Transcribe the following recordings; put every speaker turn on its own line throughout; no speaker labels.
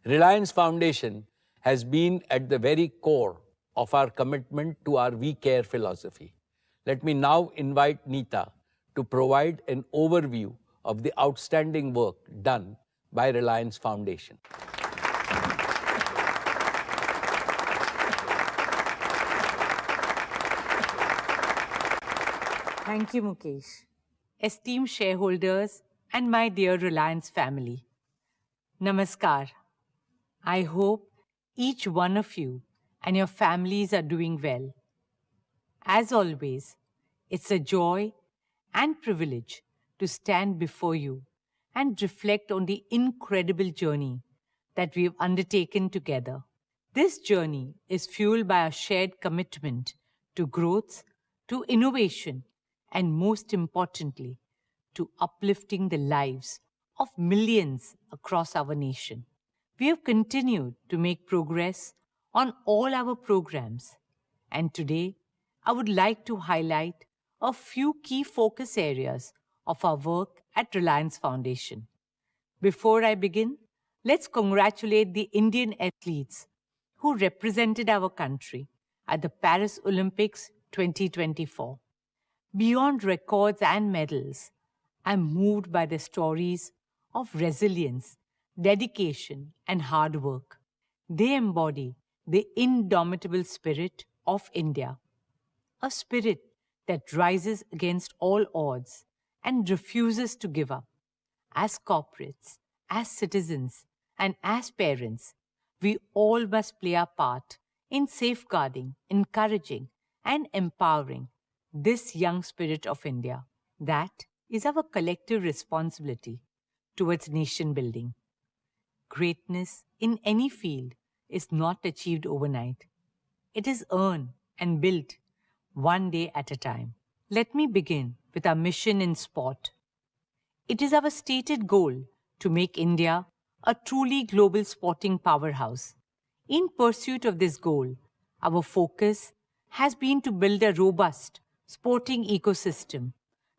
Reliance Foundation has been at the very core of our commitment to our We Care philosophy. Let me now invite Neeta to provide an overview of the outstanding work done by Reliance Foundation.
Thank you, Mukesh. Esteemed shareholders and my dear Reliance family, Namaskar. I hope each one of you and your families are doing well. As always, it's a joy and privilege to stand before you and reflect on the incredible journey that we have undertaken together. This journey is fueled by our shared commitment to growth, to innovation, and most importantly, to uplifting the lives of millions across our nation. We have continued to make progress on all our programs, and today I would like to highlight a few key focus areas of our work at Reliance Foundation. Before I begin, let's congratulate the Indian athletes who represented our country at the Paris Olympics 2024. Beyond records and medals, I'm moved by the stories of resilience, dedication, and hard work. They embody the indomitable spirit of India, a spirit that rises against all odds and refuses to give up. As corporates, as citizens, and as parents, we all must play our part in safeguarding, encouraging, and empowering this young spirit of India. That is our collective responsibility towards nation building. Greatness in any field is not achieved overnight. It is earned and built one day at a time. Let me begin with our mission in sport. It is our stated goal to make India a truly global sporting powerhouse. In pursuit of this goal, our focus has been to build a robust sporting ecosystem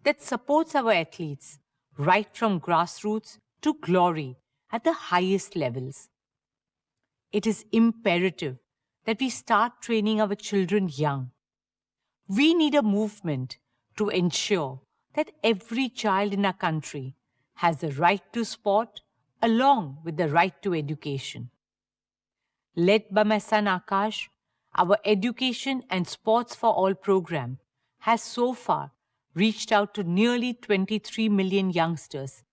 that supports our athletes right from grassroots to glory at the highest levels. It is imperative that we start training our children young. We need a movement to ensure that every child in our country has the right to sport along with the right to education. Led by my son Akash, our Education and Sports for All program has so far reached out to nearly 23 million youngsters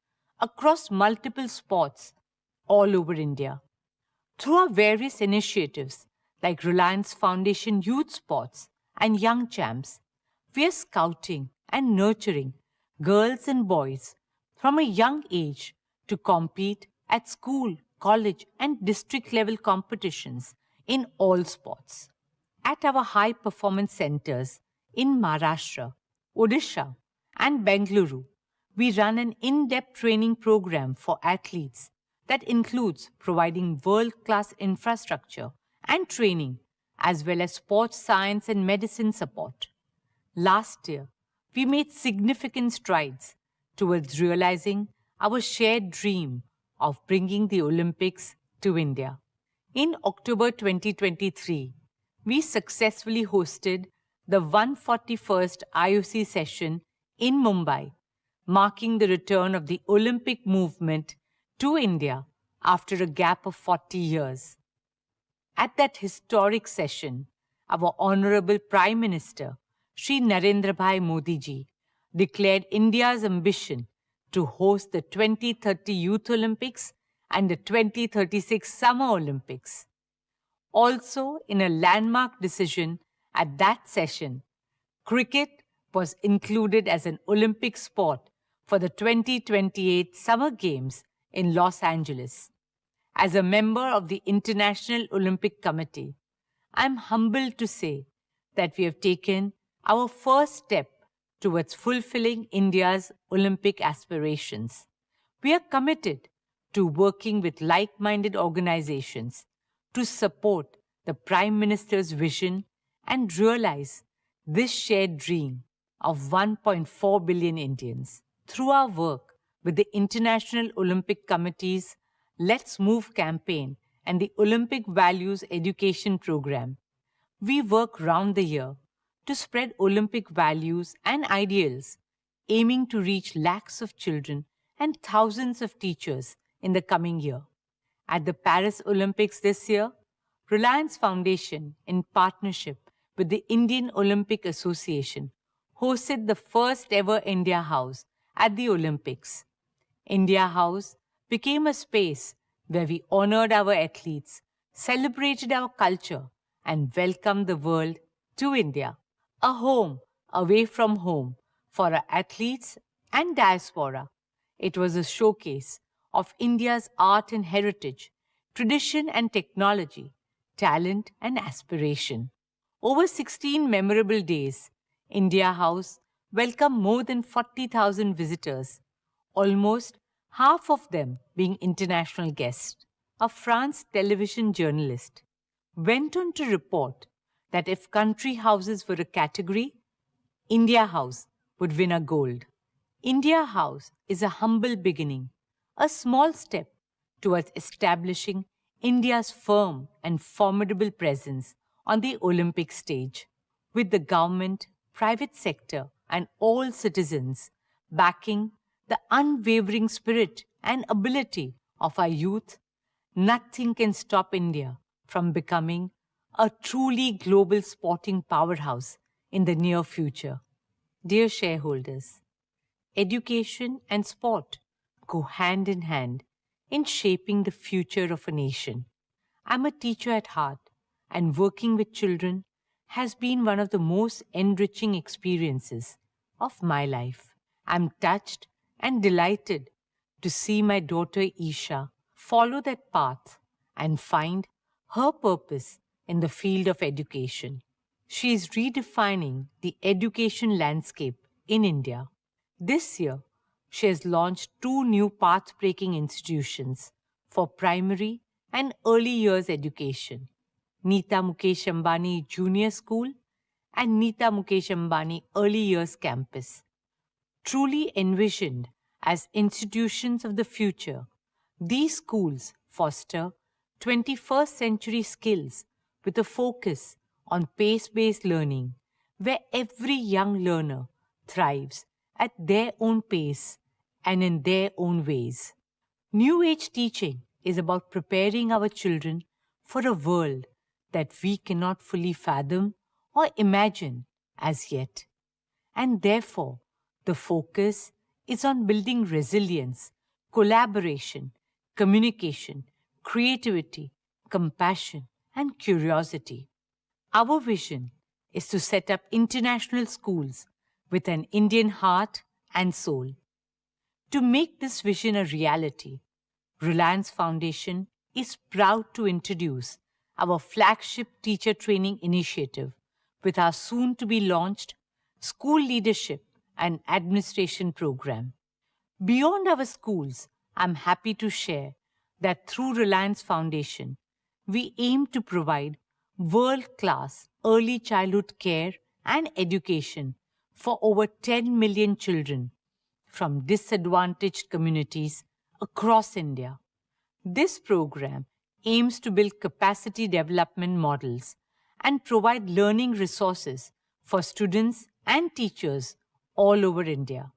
across multiple sports all over India. Through our various initiatives like Reliance Foundation Youth Sports and Young Champs, we are scouting and nurturing girls and boys from a young age to compete at school, college, and district level competitions in all sports. At our high performance centers in Maharashtra, Odisha, and Bengaluru, we run an in-depth training program for athletes that includes providing world-class infrastructure and training, as well as sports science and medicine support. Last year, we made significant strides towards realizing our shared dream of bringing the Olympics to India. In October 2023, we successfully hosted the 141st IOC session in Mumbai, marking the return of the Olympic movement to India after a gap of 40 years. At that historic session, our Honorable Prime Minister, Shri Narendra Bhai Modi ji, declared India's ambition to host the 2030 Youth Olympics and the 2036 Summer Olympics. Also, in a landmark decision at that session, cricket was included as an Olympic sport for the 2028 Summer Games in Los Angeles. As a member of the International Olympic Committee, I'm humbled to say that we have taken our first step towards fulfilling India's Olympic aspirations. We are committed to working with like-minded organizations to support the Prime Minister's vision and realize this shared dream of 1.4 billion Indians. Through our work with the International Olympic Committee's Let's Move campaign and the Olympic Values Education Program. We work round the year to spread Olympic values and ideals, aiming to reach lakhs of children and thousands of teachers in the coming year. At the Paris Olympics this year, Reliance Foundation, in partnership with the Indian Olympic Association, hosted the first ever India House at the Olympics. India House became a space where we honored our athletes, celebrated our culture, and welcomed the world to India, a home away from home for our athletes and diaspora. It was a showcase of India's art and heritage, tradition and technology, talent and aspiration. Over 16 memorable days, India House welcomed more than 40,000 visitors, almost half of them being international guests. A France television journalist went on to report that if country houses were a category, India House would win a gold. India House is a humble beginning, a small step towards establishing India's firm and formidable presence on the Olympic stage. With the government, private sector, and all citizens backing the unwavering spirit and ability of our youth, nothing can stop India from becoming a truly global sporting powerhouse in the near future. Dear shareholders, education and sport go hand in hand in shaping the future of a nation. I'm a teacher at heart, and working with children has been one of the most enriching experiences of my life. I'm touched and delighted to see my daughter Isha follow that path and find her purpose in the field of education. She is redefining the education landscape in India. This year, she has launched 2 new path-breaking institutions for primary and early years education, Nita Mukesh Ambani Junior School and Nita Mukesh Ambani Early Years Campus. Truly envisioned as institutions of the future, these schools foster 21st century skills with a focus on pace-based learning, where every young learner thrives at their own pace and in their own ways. New Age teaching is about preparing our children for a world that we cannot fully fathom or imagine as yet. And therefore, the focus is on building resilience, collaboration, communication, creativity, compassion, and curiosity. Our vision is to set up international schools with an Indian heart and soul. To make this vision a reality, Reliance Foundation is proud to introduce our flagship teacher training initiative with our soon-to-be launched School Leadership and Administration Program. Beyond our schools, I'm happy to share that through Reliance Foundation, we aim to provide world-class early childhood care and education for over 10 million children from disadvantaged communities across India. This program aims to build capacity development models and provide learning resources for students and teachers all over India.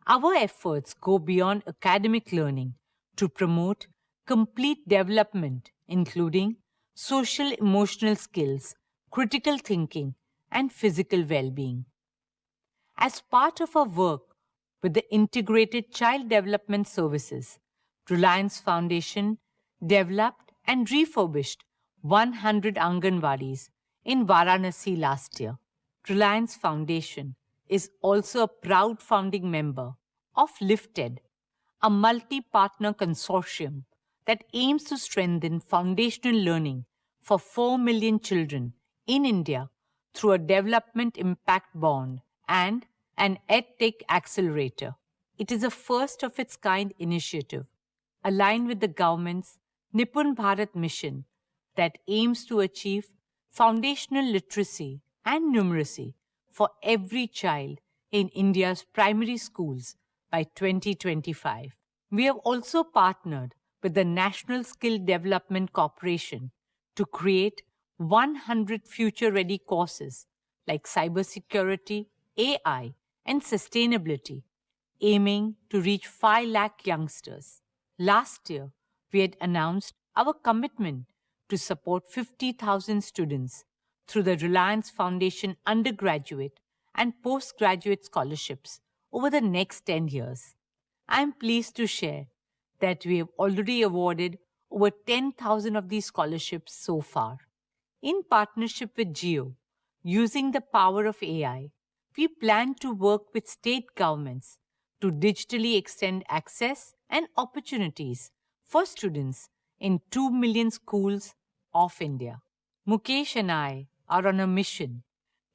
Our efforts go beyond academic learning to promote complete development, including social emotional skills, critical thinking, and physical well-being. As part of our work with the Integrated Child Development Services, Reliance Foundation developed and refurbished 100 Anganwadis in Varanasi last year. Reliance Foundation is also a proud founding member of Lifted, a multi-partner consortium that aims to strengthen foundational learning for 4 million children in India through a development impact bond and an EdTech accelerator. It is a first of its kind initiative aligned with the government's Nipun Bharat mission that aims to achieve foundational literacy and numeracy for every child in India's primary schools by 2025. We have also partnered with the National Skill Development Corporation to create 100 future-ready courses like cybersecurity, AI, and sustainability, aiming to reach 5 lakh youngsters. Last year, we had announced our commitment to support 50,000 students through the Reliance Foundation undergraduate and postgraduate scholarships over the next 10 years. I am pleased to share that we have already awarded over 10,000 of these scholarships so far. In partnership with GEO, using the power of AI, we plan to work with state governments to digitally extend access and opportunities for students in 2 million schools of India. Mukesh and I are on a mission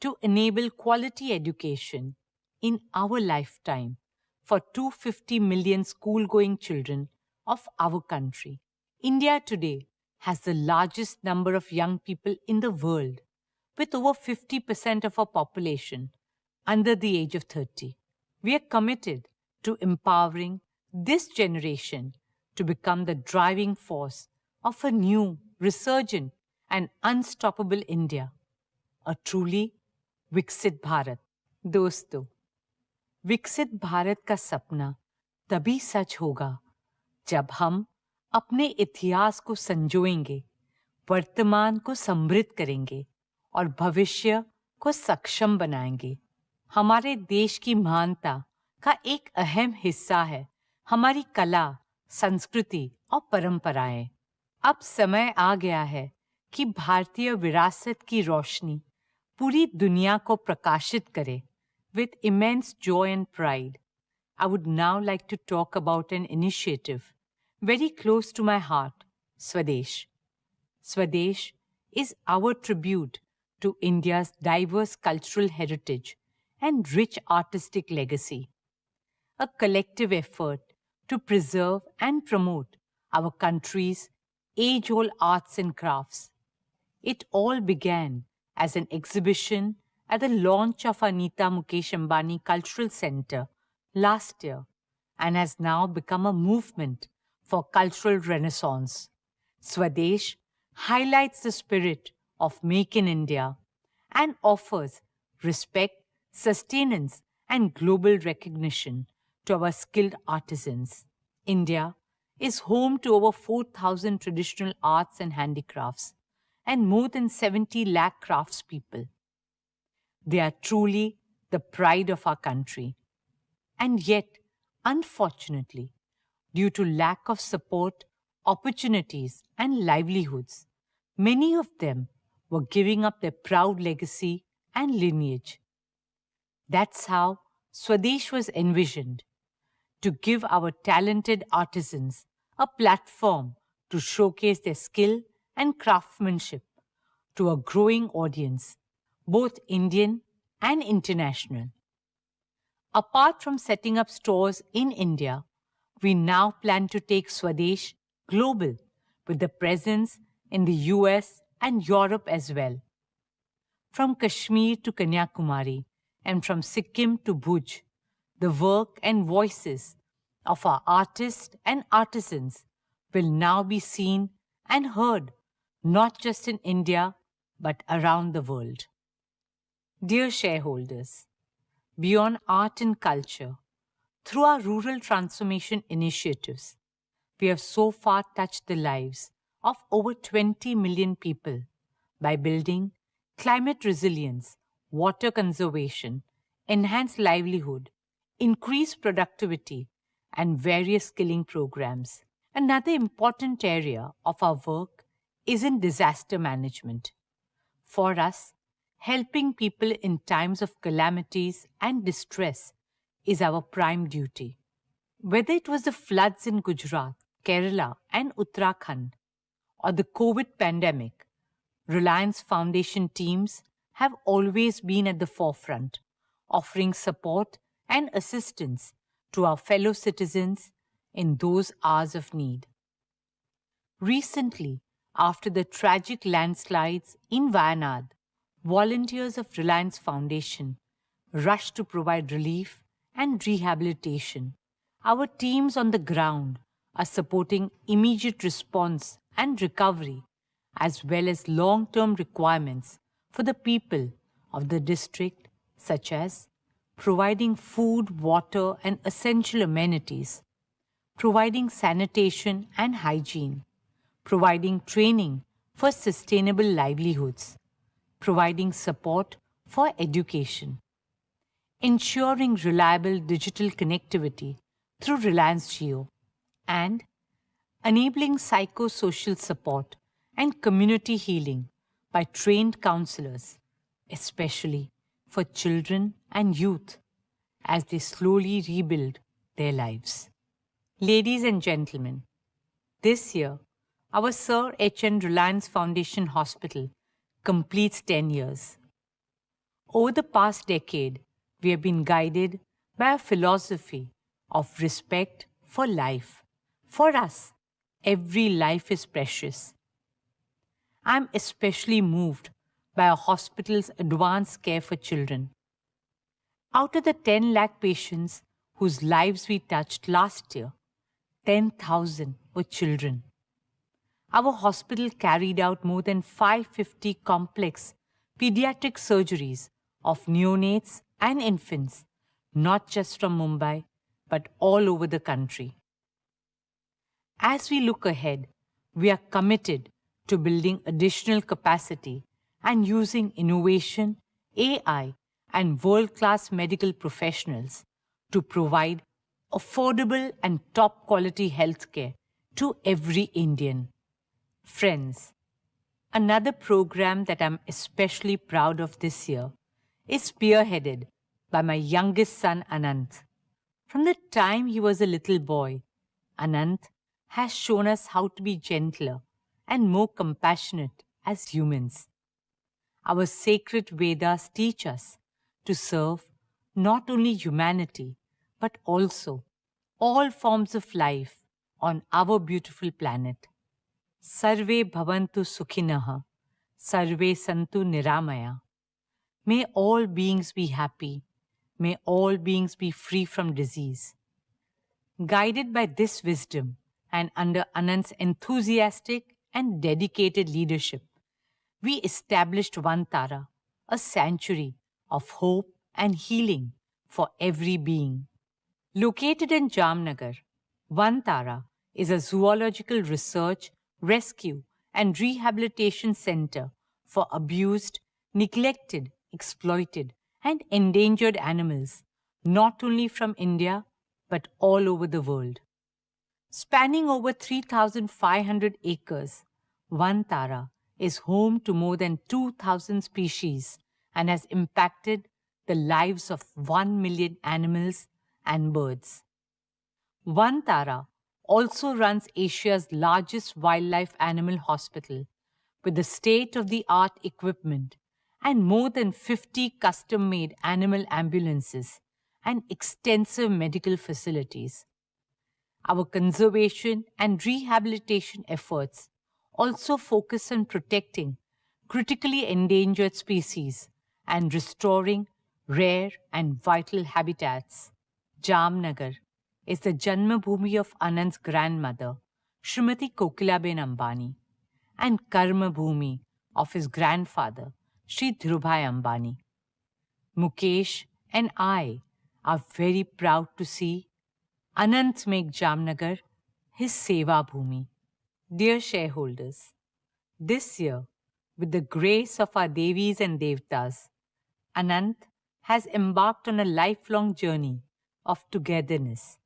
to enable quality education in our lifetime for 250 million school-going children of our country. India today has the largest number of young people in the world, with over 50% of our population under the age of 30. We are committed to empowering this generation to become the driving force of a new, resurgent, and unstoppable India, a truly विकसित भारत. दोस्तों, विकसित भारत का सपना तभी सच होगा जब हम अपने इतिहास को संजोएंगे, वर्तमान को समृद्ध करेंगे और भविष्य को सक्षम बनाएंगे. हमारे देश की महानता का एक अहम हिस्सा है हमारी कला, संस्कृति और परंपराएं. अब समय आ गया है कि भारतीय विरासत की रोशनी पूरी दुनिया को प्रकाशित करे. With immense joy and pride, I would now like to talk about an initiative very close to my heart, Swadesh. Swadesh is our tribute to India's diverse cultural heritage and rich artistic legacy, a collective effort to preserve and promote our country's age-old arts and crafts. It all began as an exhibition at the launch of our Nita Mukesh Ambani Cultural Center last year and has now become a movement for cultural renaissance. Swadesh highlights the spirit of Make in India and offers respect, sustenance, and global recognition to our skilled artisans. India is home to over 4,000 traditional arts and handicrafts and more than 70 lakh craftspeople. They are truly the pride of our country. And yet, unfortunately, due to lack of support, opportunities, and livelihoods, many of them were giving up their proud legacy and lineage. That's how Swadesh was envisioned, to give our talented artisans a platform to showcase their skill and craftsmanship to a growing audience, both Indian and international. Apart from setting up stores in India, we now plan to take Swadesh global with the presence in the US and Europe as well. From Kashmir to Kanyakumari and from Sikkim to Bhuj, the work and voices of our artists and artisans will now be seen and heard not just in India but around the world. Dear shareholders, beyond art and culture, through our rural transformation initiatives, we have so far touched the lives of over 20 million people by building climate resilience, water conservation, enhanced livelihood, increased productivity, and various skilling programs. Another important area of our work is in disaster management. For us, helping people in times of calamities and distress is our prime duty. Whether it was the floods in Gujarat, Kerala, and Uttarakhand, or the COVID pandemic, Reliance Foundation teams have always been at the forefront, offering support and assistance to our fellow citizens in those hours of need. Recently, after the tragic landslides in Wayanad, volunteers of Reliance Foundation rushed to provide relief and rehabilitation. Our teams on the ground are supporting immediate response and recovery, as well as long-term requirements for the people of the district, such as providing food, water, and essential amenities, providing sanitation and hygiene, providing training for sustainable livelihoods, providing support for education, ensuring reliable digital connectivity through Reliance Jio, and enabling psychosocial support and community healing by trained counselors, especially for children and youth as they slowly rebuild their lives. Ladies and gentlemen, this year, our Sir H.N. Reliance Foundation Hospital completes 10 years. Over the past decade, we have been guided by a philosophy of respect for life. For us, every life is precious. I'm especially moved by our hospital's advanced care for children. Out of the 10 lakh patients whose lives we touched last year, 10,000 were children. Our hospital carried out more than 550 complex pediatric surgeries of neonates and infants, not just from Mumbai, but all over the country. As we look ahead, we are committed to building additional capacity and using innovation, AI, and world-class medical professionals to provide affordable and top-quality healthcare to every Indian. Friends, another program that I'm especially proud of this year is spearheaded by my youngest son, Anant. From the time he was a little boy, Anant has shown us how to be gentler and more compassionate as humans. Our sacred Vedas teach us to serve not only humanity, but also all forms of life on our beautiful planet. Sarve bhavantu sukhinaha, sarve santu niramaya. May all beings be happy. May all beings be free from disease. Guided by this wisdom and under Anant's enthusiastic and dedicated leadership, we established Vantara, a sanctuary of hope and healing for every being. Located in Jamnagar, Vantara is a zoological research, rescue, and rehabilitation center for abused, neglected, exploited, and endangered animals, not only from India, but all over the world. Spanning over 3,500 acres, Vantara is home to more than 2,000 species and has impacted the lives of 1 million animals and birds. Vantara also runs Asia's largest wildlife animal hospital with the state-of-the-art equipment and more than 50 custom-made animal ambulances and extensive medical facilities. Our conservation and rehabilitation efforts also focus on protecting critically endangered species and restoring rare and vital habitats. Jamnagar is the Janmabhoomi of Anant's grandmother, Srimati Kokilaben Ambani, and Karmabhoomi of his grandfather, Sri Dhirubhai Ambani. Mukesh and I are very proud to see Anant make Jamnagar his Seva Bhoomi. Dear shareholders, this year, with the grace of our Devis and Devtas, Anant has embarked on a lifelong journey of togetherness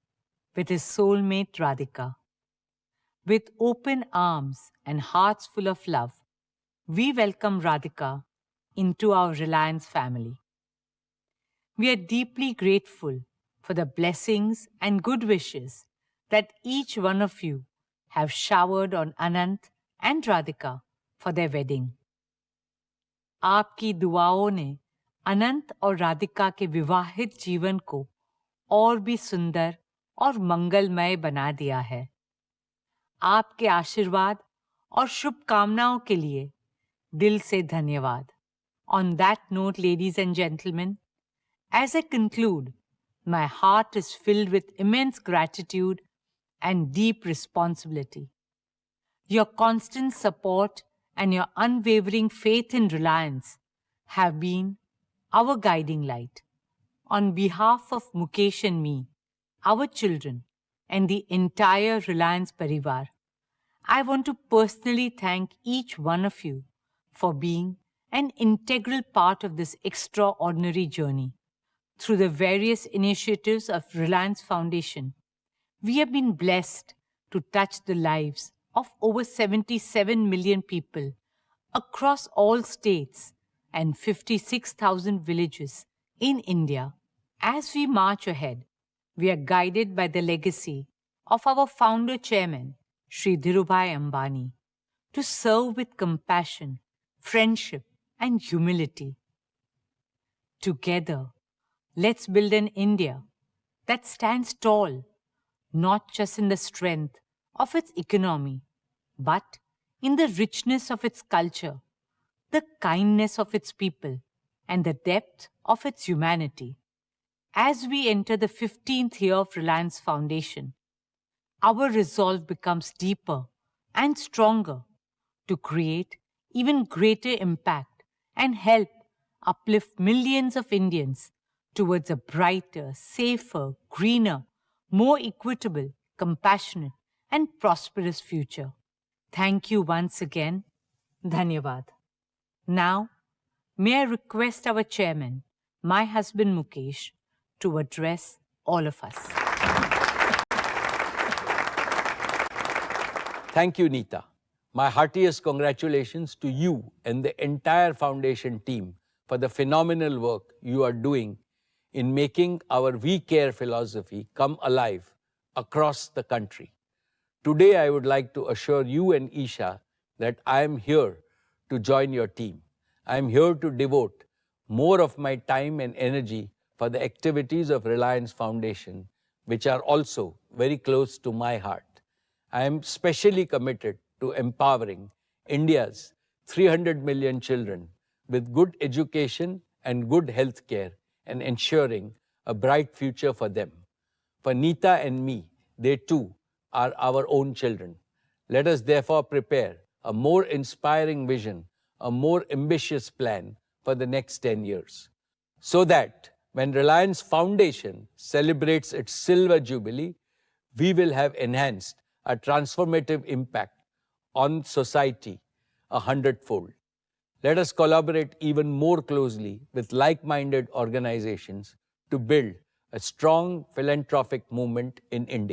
with his soulmate Radhika. With open arms and hearts full of love, we welcome Radhika into our Reliance family. We are deeply grateful for the blessings and good wishes that each one of you have showered on Anant and Radhika for their wedding. आपकी दुआओं ने अनंत और राधिका के विवाहित जीवन को और भी सुंदर और मंगलमय बना दिया है। आपके आशीर्वाद और शुभकामनाओं के लिए दिल से धन्यवाद. On that note, ladies and gentlemen, as I conclude, my heart is filled with immense gratitude and deep responsibility. Your constant support and your unwavering faith in Reliance have been our guiding light. On behalf of Mukesh and me, our children, and the entire Reliance Parivar, I want to personally thank each one of you for being an integral part of this extraordinary journey. Through the various initiatives of Reliance Foundation, we have been blessed to touch the lives of over 77 million people across all states and 56,000 villages in India. As we march ahead, we are guided by the legacy of our founder chairman, Sri Dhirubhai Ambani, to serve with compassion, friendship, and humility. Together, let's build an India that stands tall, not just in the strength of its economy, but in the richness of its culture, the kindness of its people, and the depth of its humanity. As we enter the 15th year of Reliance Foundation, our resolve becomes deeper and stronger to create even greater impact and help uplift millions of Indians towards a brighter, safer, greener, more equitable, compassionate, and prosperous future. Thank you once again. Dhanyavad. Now, may I request our chairman, my husband Mukesh, to address all of us.
Thank you, Neeta. My heartiest congratulations to you and the entire foundation team for the phenomenal work you are doing in making our We Care philosophy come alive across the country. Today, I would like to assure you and Isha that I am here to join your team. I am here to devote more of my time and energy for the activities of Reliance Foundation, which are also very close to my heart. I am specially committed to empowering India's 300 million children with good education and good health care and ensuring a bright future for them. For Neeta and me, they too are our own children. Let us therefore prepare a more inspiring vision, a more ambitious plan for the next 10 years. So that when Reliance Foundation celebrates its silver jubilee, we will have enhanced a transformative impact on society 100-fold. Let us collaborate even more closely with like-minded organizations to build a strong philanthropic movement in India.